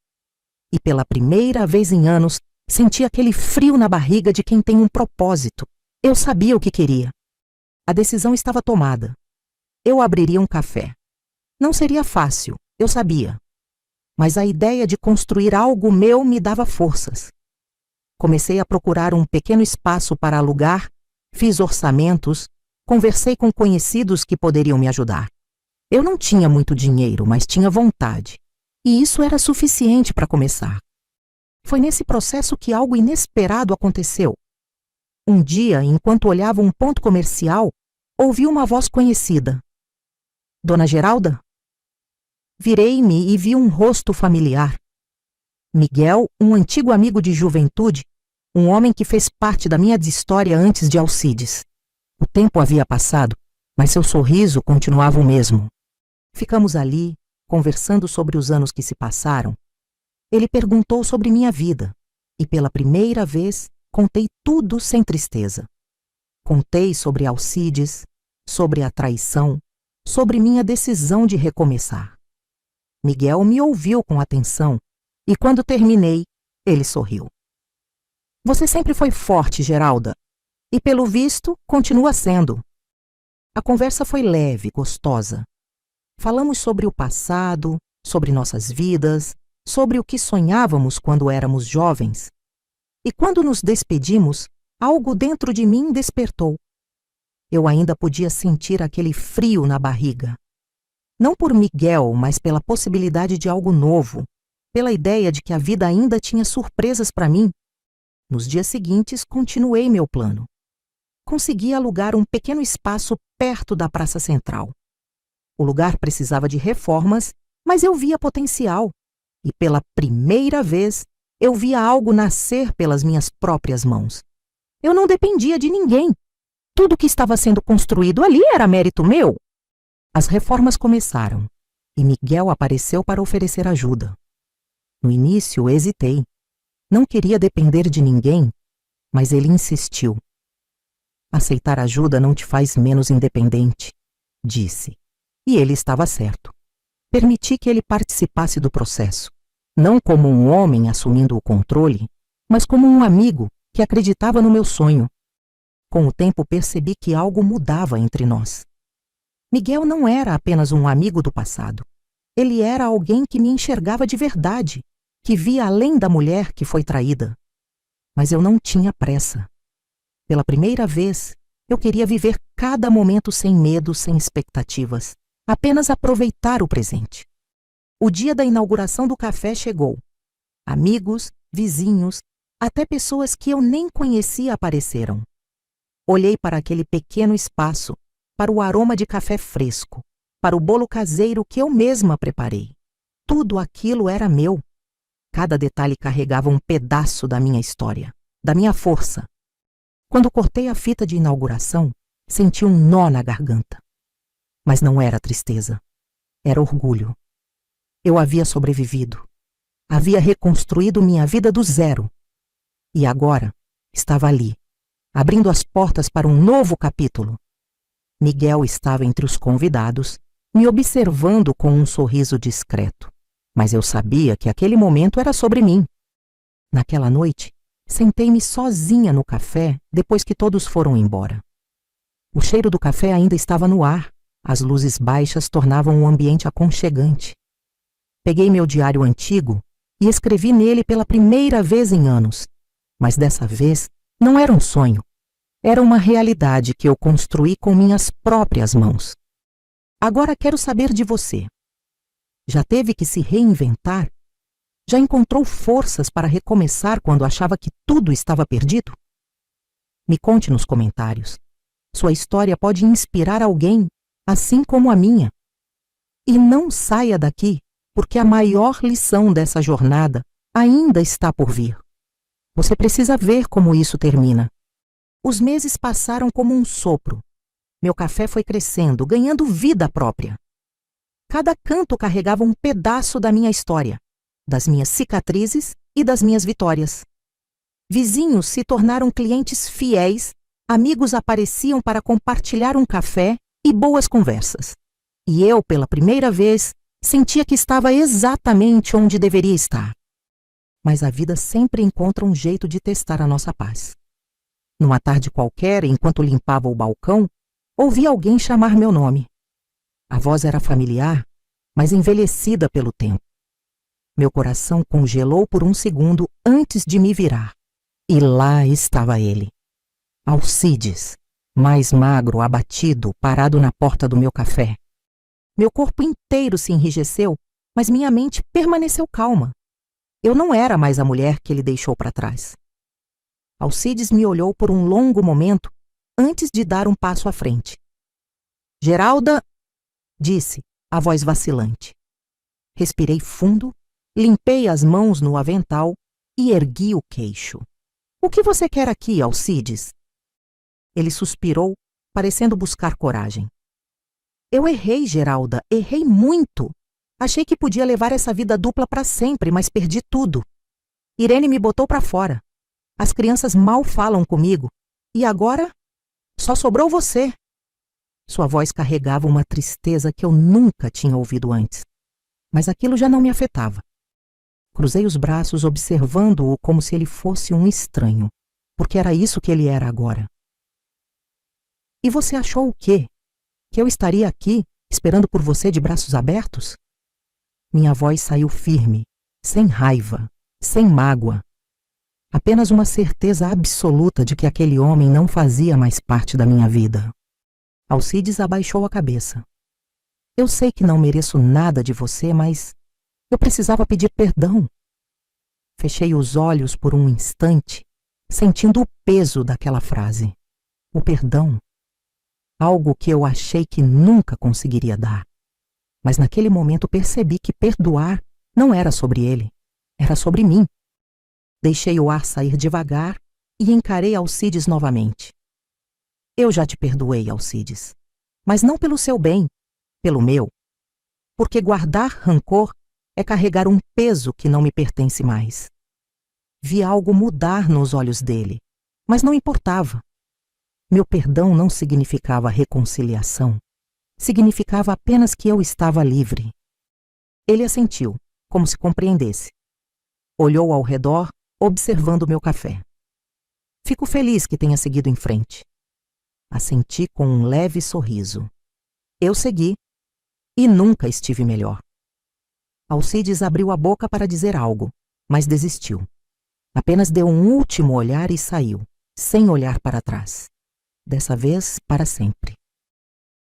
E pela primeira vez em anos, senti aquele frio na barriga de quem tem um propósito. Eu sabia o que queria. A decisão estava tomada. Eu abriria um café. Não seria fácil, eu sabia. Mas a ideia de construir algo meu me dava forças. Comecei a procurar um pequeno espaço para alugar, fiz orçamentos, conversei com conhecidos que poderiam me ajudar. Eu não tinha muito dinheiro, mas tinha vontade. E isso era suficiente para começar. Foi nesse processo que algo inesperado aconteceu. Um dia, enquanto olhava um ponto comercial, ouvi uma voz conhecida. Dona Geralda? Virei-me e vi um rosto familiar. Miguel, um antigo amigo de juventude, um homem que fez parte da minha história antes de Alcides. O tempo havia passado, mas seu sorriso continuava o mesmo. Ficamos ali, conversando sobre os anos que se passaram. Ele perguntou sobre minha vida, e pela primeira vez contei tudo sem tristeza. Contei sobre Alcides, sobre a traição, sobre minha decisão de recomeçar. Miguel me ouviu com atenção e, quando terminei, ele sorriu. Você sempre foi forte, Geralda, e, pelo visto, continua sendo. A conversa foi leve, gostosa. Falamos sobre o passado, sobre nossas vidas, sobre o que sonhávamos quando éramos jovens. E quando nos despedimos, algo dentro de mim despertou. Eu ainda podia sentir aquele frio na barriga. Não por Miguel, mas pela possibilidade de algo novo, pela ideia de que a vida ainda tinha surpresas para mim. Nos dias seguintes, continuei meu plano. Consegui alugar um pequeno espaço perto da Praça Central. O lugar precisava de reformas, mas eu via potencial. E pela primeira vez, eu via algo nascer pelas minhas próprias mãos. Eu não dependia de ninguém. Tudo que estava sendo construído ali era mérito meu. As reformas começaram, e Miguel apareceu para oferecer ajuda. No início, hesitei. Não queria depender de ninguém, mas ele insistiu. Aceitar ajuda não te faz menos independente, disse. E ele estava certo. Permiti que ele participasse do processo, não como um homem assumindo o controle, mas como um amigo que acreditava no meu sonho. Com o tempo percebi que algo mudava entre nós. Miguel não era apenas um amigo do passado. Ele era alguém que me enxergava de verdade, que via além da mulher que foi traída. Mas eu não tinha pressa. Pela primeira vez, eu queria viver cada momento sem medo, sem expectativas. Apenas aproveitar o presente. O dia da inauguração do café chegou. Amigos, vizinhos, até pessoas que eu nem conhecia apareceram. Olhei para aquele pequeno espaço, para o aroma de café fresco, para o bolo caseiro que eu mesma preparei. Tudo aquilo era meu. Cada detalhe carregava um pedaço da minha história, da minha força. Quando cortei a fita de inauguração, senti um nó na garganta. Mas não era tristeza. Era orgulho. Eu havia sobrevivido. Havia reconstruído minha vida do zero. E agora estava ali, abrindo as portas para um novo capítulo. Miguel estava entre os convidados, me observando com um sorriso discreto. Mas eu sabia que aquele momento era sobre mim. Naquela noite, sentei-me sozinha no café depois que todos foram embora. O cheiro do café ainda estava no ar. As luzes baixas tornavam o ambiente aconchegante. Peguei meu diário antigo e escrevi nele pela primeira vez em anos. Mas dessa vez não era um sonho. Era uma realidade que eu construí com minhas próprias mãos. Agora quero saber de você. Já teve que se reinventar? Já encontrou forças para recomeçar quando achava que tudo estava perdido? Me conte nos comentários. Sua história pode inspirar alguém, assim como a minha. E não saia daqui, porque a maior lição dessa jornada ainda está por vir. Você precisa ver como isso termina. Os meses passaram como um sopro. Meu café foi crescendo, ganhando vida própria. Cada canto carregava um pedaço da minha história, das minhas cicatrizes e das minhas vitórias. Vizinhos se tornaram clientes fiéis, amigos apareciam para compartilhar um café e boas conversas. E eu, pela primeira vez, sentia que estava exatamente onde deveria estar. Mas a vida sempre encontra um jeito de testar a nossa paz. Numa tarde qualquer, enquanto limpava o balcão, ouvi alguém chamar meu nome. A voz era familiar, mas envelhecida pelo tempo. Meu coração congelou por um segundo antes de me virar. E lá estava ele. Alcides, mais magro, abatido, parado na porta do meu café. Meu corpo inteiro se enrijeceu, mas minha mente permaneceu calma. Eu não era mais a mulher que ele deixou para trás. Alcides me olhou por um longo momento antes de dar um passo à frente. Geralda, disse, a voz vacilante. Respirei fundo, limpei as mãos no avental e ergui o queixo. O que você quer aqui, Alcides? Ele suspirou, parecendo buscar coragem. Eu errei, Geralda, errei muito. Achei que podia levar essa vida dupla para sempre, mas perdi tudo. Irene me botou para fora. As crianças mal falam comigo. E agora, só sobrou você. Sua voz carregava uma tristeza que eu nunca tinha ouvido antes. Mas aquilo já não me afetava. Cruzei os braços observando-o como se ele fosse um estranho, porque era isso que ele era agora. E você achou o quê? Que eu estaria aqui, esperando por você de braços abertos? Minha voz saiu firme, sem raiva, sem mágoa. Apenas uma certeza absoluta de que aquele homem não fazia mais parte da minha vida. Alcides abaixou a cabeça. Eu sei que não mereço nada de você, mas eu precisava pedir perdão. Fechei os olhos por um instante, sentindo o peso daquela frase. O perdão. Algo que eu achei que nunca conseguiria dar. Mas naquele momento percebi que perdoar não era sobre ele, era sobre mim. Deixei o ar sair devagar e encarei Alcides novamente. Eu já te perdoei, Alcides, mas não pelo seu bem, pelo meu. Porque guardar rancor é carregar um peso que não me pertence mais. Vi algo mudar nos olhos dele, mas não importava. Meu perdão não significava reconciliação. Significava apenas que eu estava livre. Ele assentiu, como se compreendesse. Olhou ao redor, observando meu café. Fico feliz que tenha seguido em frente. Assenti com um leve sorriso. Eu segui, e nunca estive melhor. Alcides abriu a boca para dizer algo, mas desistiu. Apenas deu um último olhar e saiu, sem olhar para trás. Dessa vez, para sempre.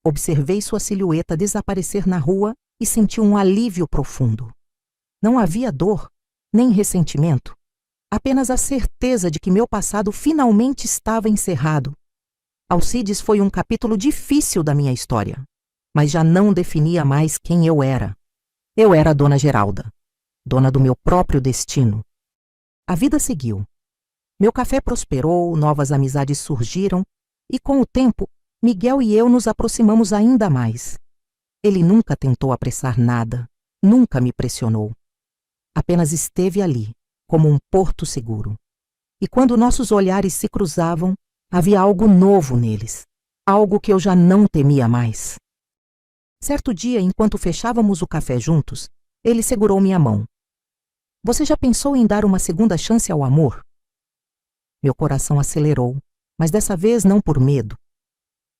Observei sua silhueta desaparecer na rua e senti um alívio profundo. Não havia dor, nem ressentimento, apenas a certeza de que meu passado finalmente estava encerrado. Alcides foi um capítulo difícil da minha história, mas já não definia mais quem eu era. Eu era a Dona Geralda, dona do meu próprio destino. A vida seguiu. Meu café prosperou, novas amizades surgiram, e com o tempo, Miguel e eu nos aproximamos ainda mais. Ele nunca tentou apressar nada, nunca me pressionou. Apenas esteve ali, como um porto seguro. E quando nossos olhares se cruzavam, havia algo novo neles, algo que eu já não temia mais. Certo dia, enquanto fechávamos o café juntos, ele segurou minha mão. Você já pensou em dar uma segunda chance ao amor? Meu coração acelerou, mas dessa vez não por medo.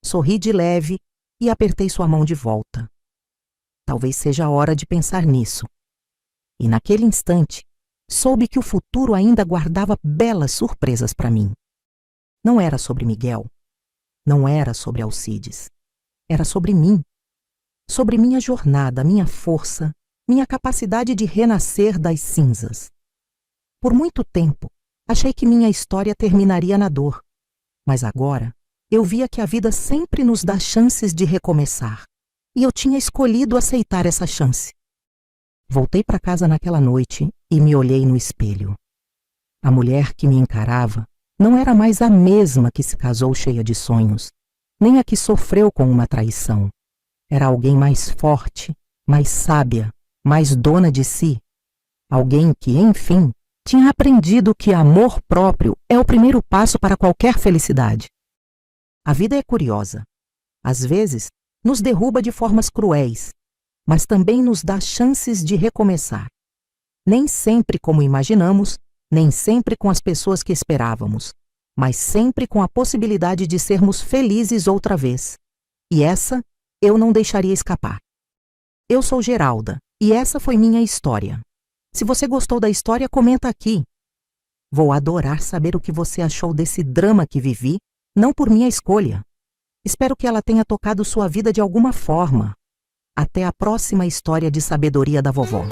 Sorri de leve e apertei sua mão de volta. Talvez seja a hora de pensar nisso. E naquele instante, soube que o futuro ainda guardava belas surpresas para mim. Não era sobre Miguel. Não era sobre Alcides. Era sobre mim. Sobre minha jornada, minha força, minha capacidade de renascer das cinzas. Por muito tempo, achei que minha história terminaria na dor. Mas agora, eu via que a vida sempre nos dá chances de recomeçar. E eu tinha escolhido aceitar essa chance. Voltei para casa naquela noite e me olhei no espelho. A mulher que me encarava não era mais a mesma que se casou cheia de sonhos, nem a que sofreu com uma traição. Era alguém mais forte, mais sábia, mais dona de si. Alguém que, enfim, tinha aprendido que amor próprio é o primeiro passo para qualquer felicidade. A vida é curiosa. Às vezes, nos derruba de formas cruéis, mas também nos dá chances de recomeçar. Nem sempre como imaginamos, nem sempre com as pessoas que esperávamos, mas sempre com a possibilidade de sermos felizes outra vez. E essa eu não deixaria escapar. Eu sou Geralda, e essa foi minha história. Se você gostou da história, comenta aqui. Vou adorar saber o que você achou desse drama que vivi, não por minha escolha. Espero que ela tenha tocado sua vida de alguma forma. Até a próxima história de sabedoria da vovó.